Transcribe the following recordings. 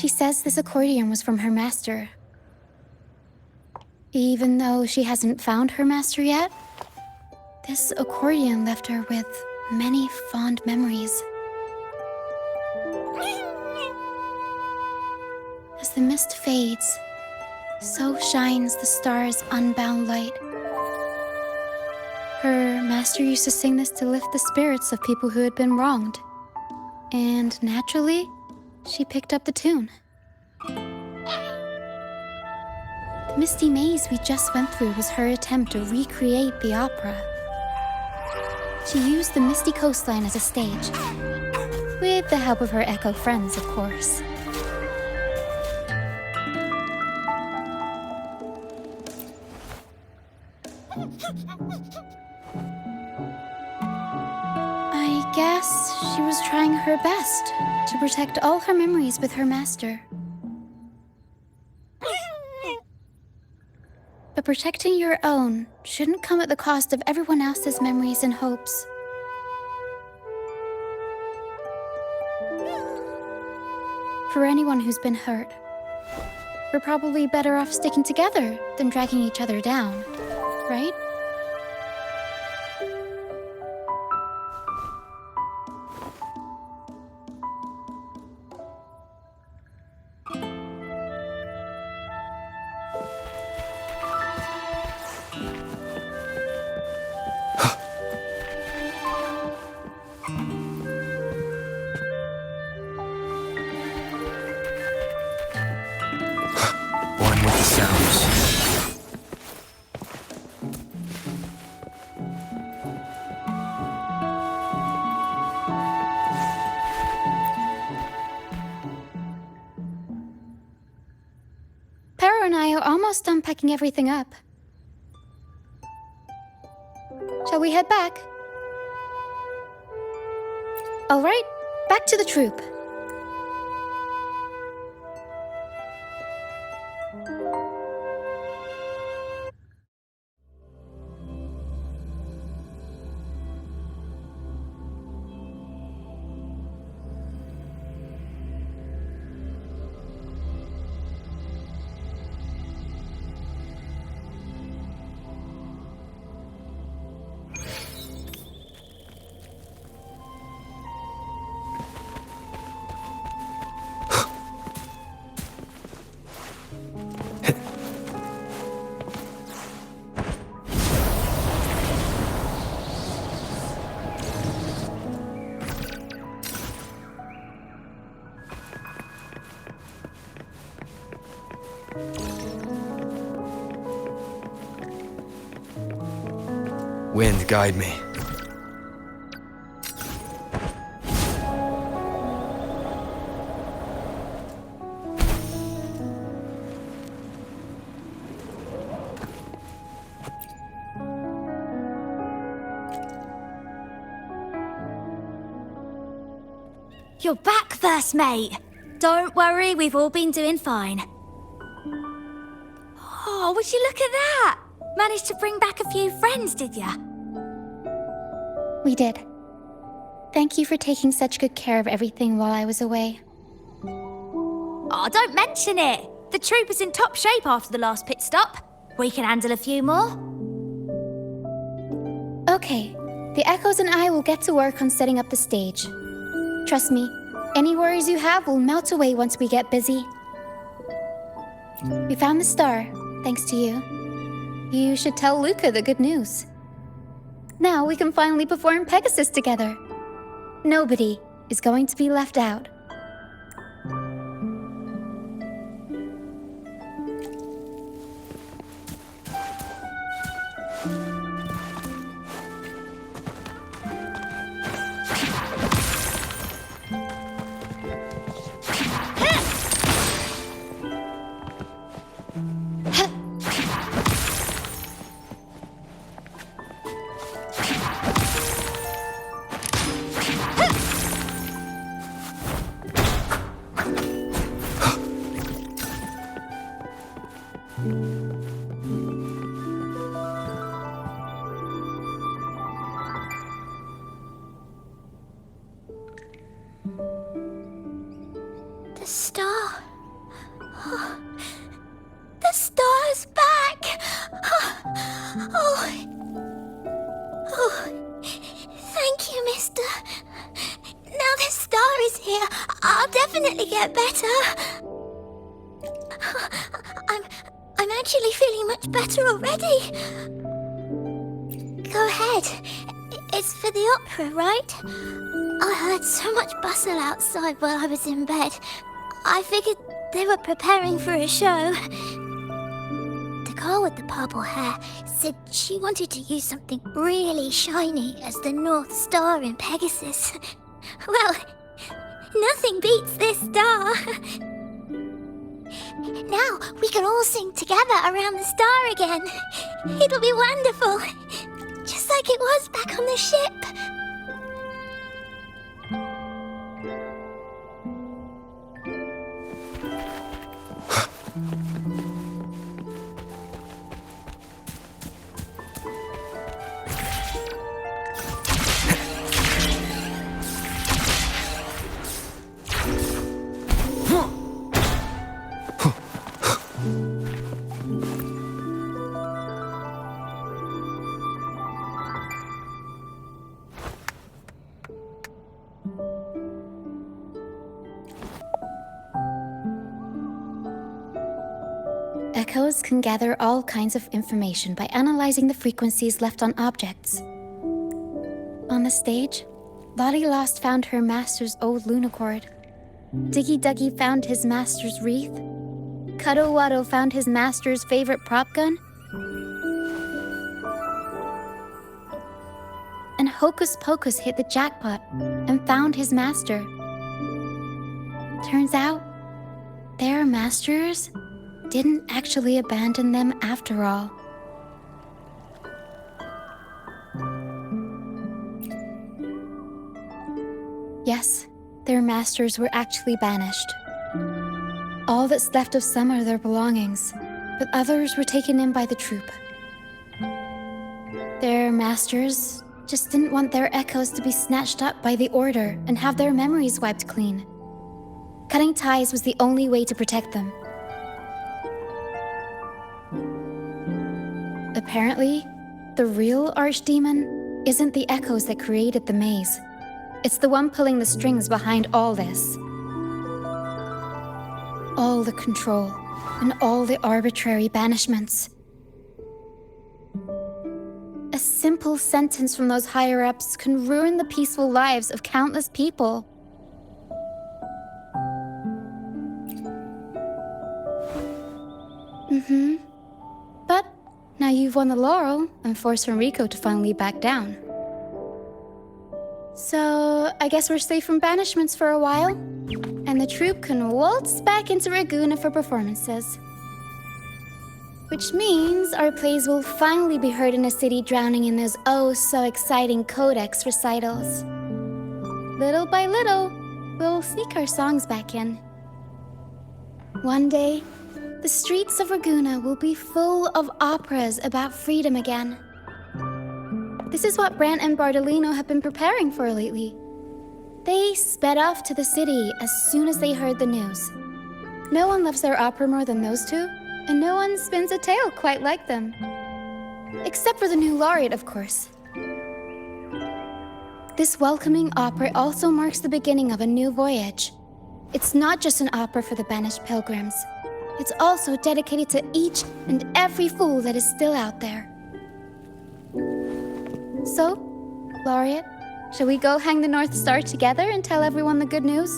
She says this accordion was from her master. Even though she hasn't found her master yet, this accordion left her with many fond memories. As the mist fades, so shines the star's unbound light. Her master used to sing this to lift the spirits of people who had been wronged. And naturally, she picked up the tune. The misty maze we just went through was her attempt to recreate the opera. She used the misty coastline as a stage, with the help of her echo friends, of course. I guess she was trying her best to protect all her memories with her master. But protecting your own shouldn't come at the cost of everyone else's memories and hopes. For anyone who's been hurt, we're probably better off sticking together than dragging each other down, right? One with the sounds. Pero and I are almost done packing everything up. Shall we head back? All right, back to the troupe. Wind, guide me. You're back, first mate. Don't worry, we've all been doing fine. Oh, would you look at that? Managed to bring back a few friends, did ya? We did. Thank you for taking such good care of everything while I was away. Oh, don't mention it. The troop is in top shape after the last pit stop. We can handle a few more. Okay, the Echoes and I will get to work on setting up the stage. Trust me, any worries you have will melt away once we get busy. We found the star, thanks to you. You should tell Luca the good news. Now we can finally perform Pegasus together. Nobody is going to be left out. The star. I'll definitely get better. I'm actually feeling much better already. Go ahead. It's for the opera, right? I heard so much bustle outside while I was in bed. I figured they were preparing for a show. The girl with the purple hair said she wanted to use something really shiny as the North Star in Pegasus. Well, nothing beats this star. Now we can all sing together around the star again. It'll be wonderful. Just like it was back on the ship. Echoes can gather all kinds of information by analyzing the frequencies left on objects. On the stage, Lottie Lost found her master's old lunicord. Diggy Duggy found his master's wreath. Cuddle Waddle found his master's favorite prop gun. And Hocus Pocus hit the jackpot and found his master. Turns out, their masters didn't actually abandon them after all. Yes, their masters were actually banished. All that's left of some are their belongings, but others were taken in by the troop. Their masters just didn't want their echoes to be snatched up by the Order and have their memories wiped clean. Cutting ties was the only way to protect them. Apparently, the real archdemon isn't the echoes that created the maze. It's the one pulling the strings behind all this. All the control and all the arbitrary banishments. A simple sentence from those higher-ups can ruin the peaceful lives of countless people. But now you've won the laurel and forced Enrico to finally back down. So, I guess we're safe from banishments for a while, and the troupe can waltz back into Ragusa for performances. Which means our plays will finally be heard in a city drowning in those oh-so-exciting codex recitals. Little by little, we'll sneak our songs back in. One day, the streets of Ragusa will be full of operas about freedom again. This is what Brant and Bardolino have been preparing for lately. They sped off to the city as soon as they heard the news. No one loves their opera more than those two, and no one spins a tale quite like them. Except for the new laureate, of course. This welcoming opera also marks the beginning of a new voyage. It's not just an opera for the banished pilgrims. It's also dedicated to each and every fool that is still out there. So, Laureate, shall we go hang the North Star together and tell everyone the good news?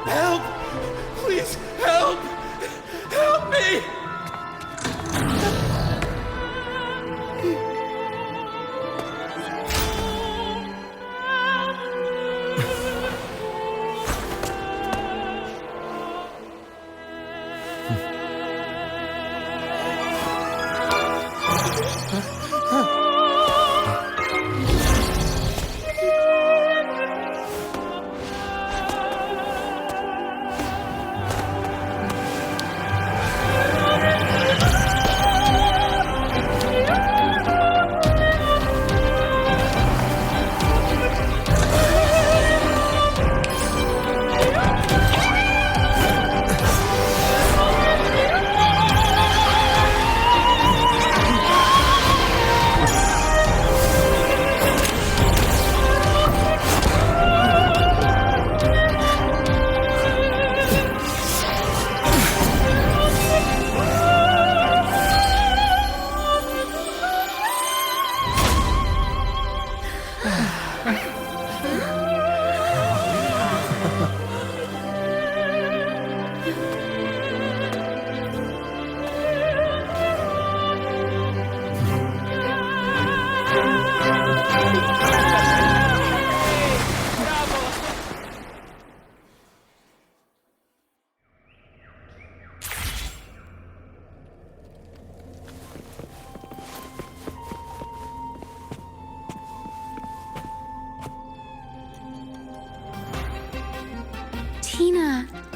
Help! Please, help! Help me!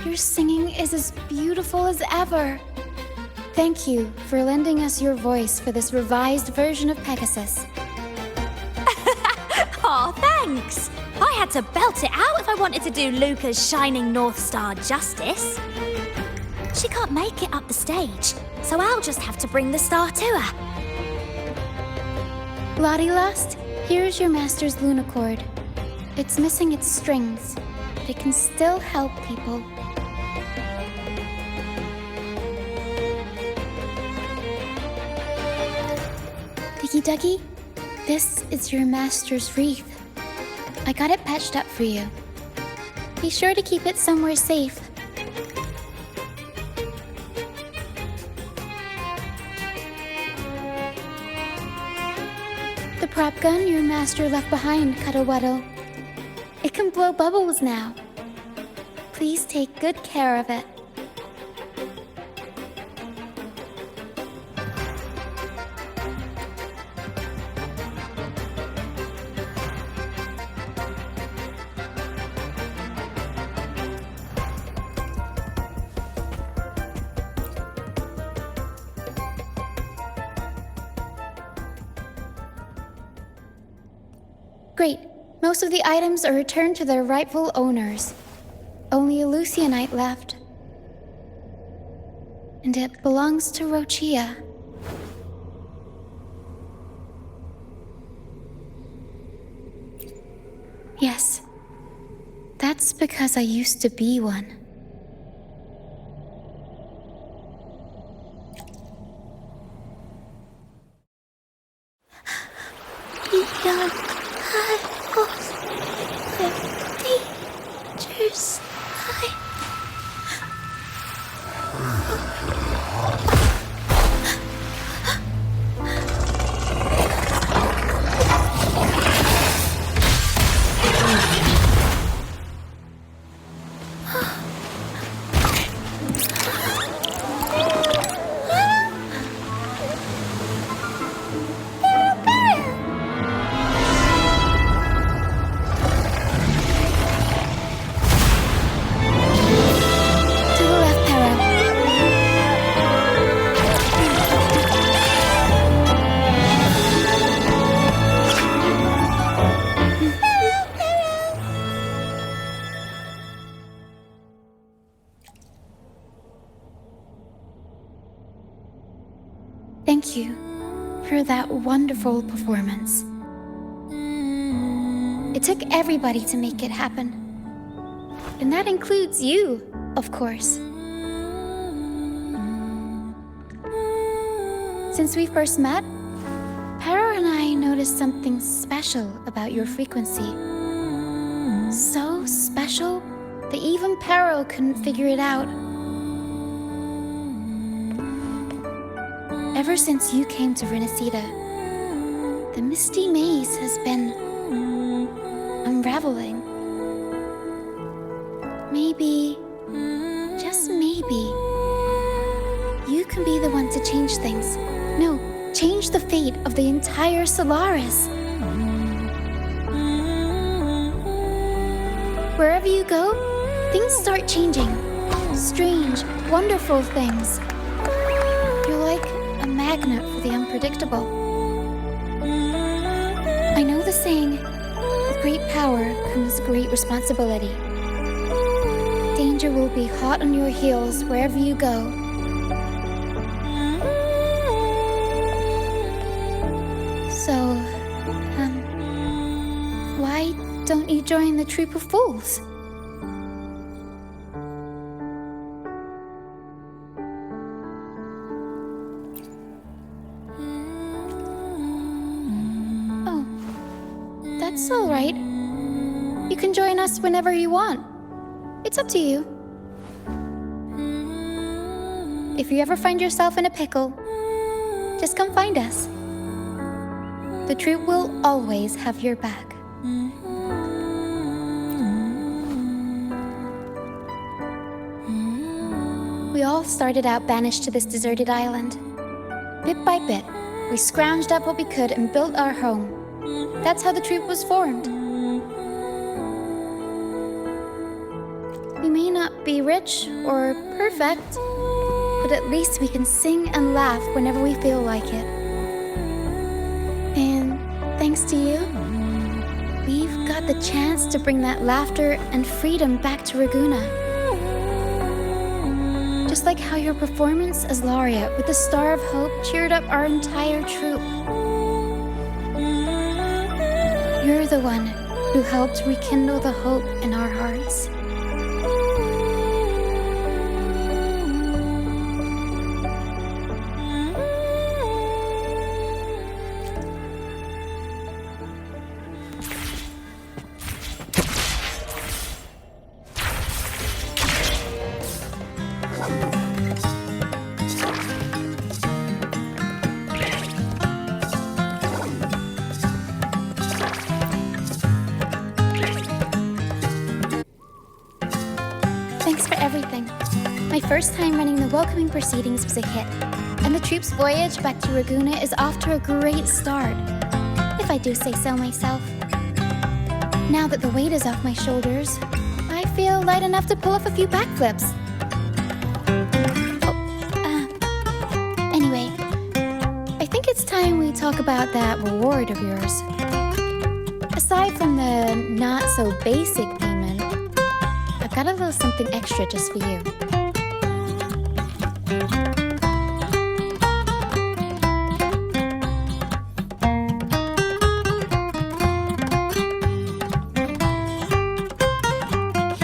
Your singing is as beautiful as ever. Thank you for lending us your voice for this revised version of Pegasus. Aw, thanks! I had to belt it out if I wanted to do Luca's Shining North Star justice. She can't make it up the stage, so I'll just have to bring the star to her. Lottie Lost, here's your master's Lunacord. It's missing its strings, but it can still help people. Diggy Duggy, this is your master's wreath. I got it patched up for you. Be sure to keep it somewhere safe. The prop gun your master left behind, Cuddlewaddle. It can blow bubbles now. Please take good care of it. Great. Most of the items are returned to their rightful owners. Only a Lucianite left. And it belongs to Roccia. Yes. That's because I used to be one. Thank you for that wonderful performance. It took everybody to make it happen. And that includes you, of course. Since we first met, Pero and I noticed something special about your frequency. So special that even Pero couldn't figure it out. Ever since you came to Renacida, the Misty Maze has been unraveling. Maybe, just maybe, you can be the one to change things. No, change the fate of the entire Solaris. Wherever you go, things start changing. Strange, wonderful things. You're like a magnet for the unpredictable. I know the saying, with great power comes great responsibility. Danger will be hot on your heels wherever you go. So, why don't you join the troop of fools? Oh, that's all right. You can join us whenever you want. It's up to you. If you ever find yourself in a pickle, just come find us. The troop will always have your back. We all started out banished to this deserted island. Bit by bit, we scrounged up what we could and built our home. That's how the troop was formed. We may not not be rich or perfect, but at least we can sing and laugh whenever we feel like it. And thanks to you, we've got the chance to bring that laughter and freedom back to Raguna. Just like how your performance as Laureate with the Star of Hope cheered up our entire troupe. You're the one who helped rekindle the hope in our hearts. Thanks for everything. My first time running the welcoming proceedings was a hit, and the troupe's voyage back to Raguna is off to a great start, if I do say so myself. Now that the weight is off my shoulders, I feel light enough to pull off a few backflips. Anyway, I think it's time we talk about that reward of yours. Aside from the not-so-basic payment, I've got a little something extra just for you.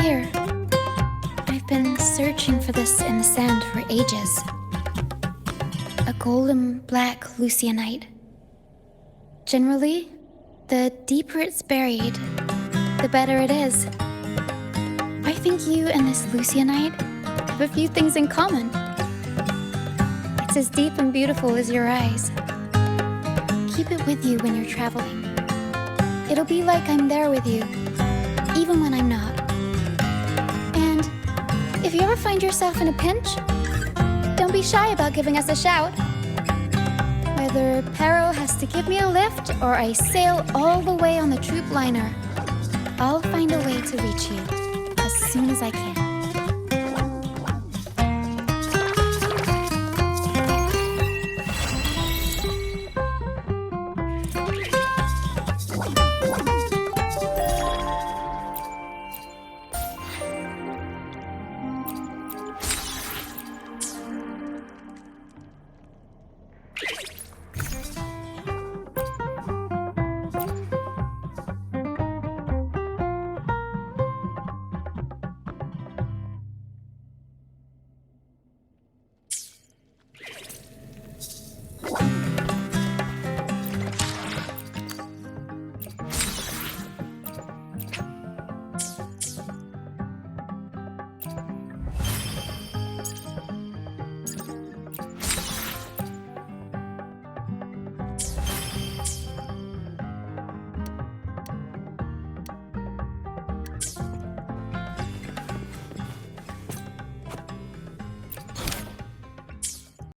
Here. I've been searching for this in the sand for ages. A golden black Lucianite. Generally, the deeper it's buried, the better it is. I think you and this Lucianite have a few things in common. It's as deep and beautiful as your eyes. Keep it with you when you're traveling. It'll be like I'm there with you, even when I'm not. And if you ever find yourself in a pinch, don't be shy about giving us a shout. Whether Perro has to give me a lift or I sail all the way on the troop liner, I'll find a way to reach you as soon as I can.